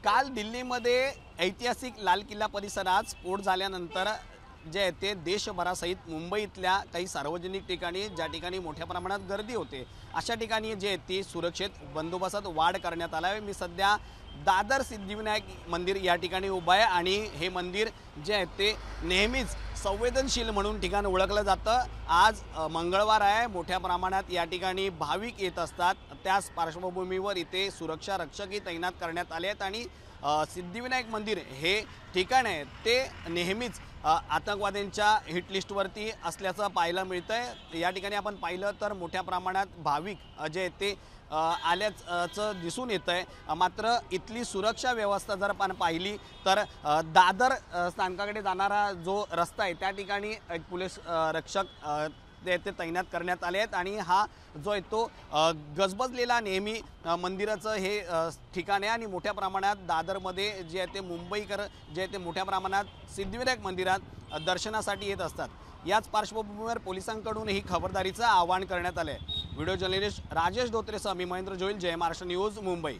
काल दिल्लीमध्ये ऐतिहासिक लाल किल्ला परिसरात स्फोट झाल्यानंतर जे आहे ते देशभरासहित मुंबईतल्या काही सार्वजनिक ठिकाणी ज्या ठिकाणी मोठ्या प्रमाणात गर्दी होते अशा ठिकाणी जे आहे ती सुरक्षित बंदोबस्तात वाढ करण्यात आला आहे। मी सध्या दादर सिद्धिविनायक मंदिर या ठिकाणी उभा आहे आणि हे मंदिर जे आहे ते नेहमीच संवेदनशील म्हणून ठिकाण ओळखलं जातं। आज मंगळवार आहे, मोठ्या प्रमाणात या ठिकाणी भाविक येत असतात। त्याच पार्श्वभूमीवर इथे सुरक्षा रक्षकही तैनात करण्यात आले आहेत आणि सिद्धिविनायक मंदिर हे ठिकाण आहे ते नेहमीच आतंकवाद्यांच्या हिट लिस्टवरती असल्याचं पाहायला मिळतंय। या ठिकाणी आपण पाहिलं तर मोठ्या प्रमाणात भाविक जे आहेत ते आल्याचं दिसून येतंय। मात्र इथली सुरक्षा व्यवस्था जर आपण पाहिली तर दादर स्थानकाकडे जाणारा जो रस्ता आहे त्या ठिकाणी एक पोलीस रक्षक ते तैनात करण्यात आले आहेत आणि हा जो आहे तो गजबजलेला नेहमी मंदिराचं हे ठिकाण आहे आणि मोठ्या प्रमाणात दादरमध्ये जे आहे ते मुंबईकर जे आहे ते मोठ्या प्रमाणात सिद्धिविनायक मंदिरात दर्शनासाठी येत असतात। याच पार्श्वभूमीवर पोलिसांकडून ही खबरदारीचं आवाहन करण्यात आलं आहे। व्हिडिओ जर्नलिस्ट राजेश धोत्रेसह मी महेंद्र जोईल, जय महाराष्ट्र न्यूज, मुंबई।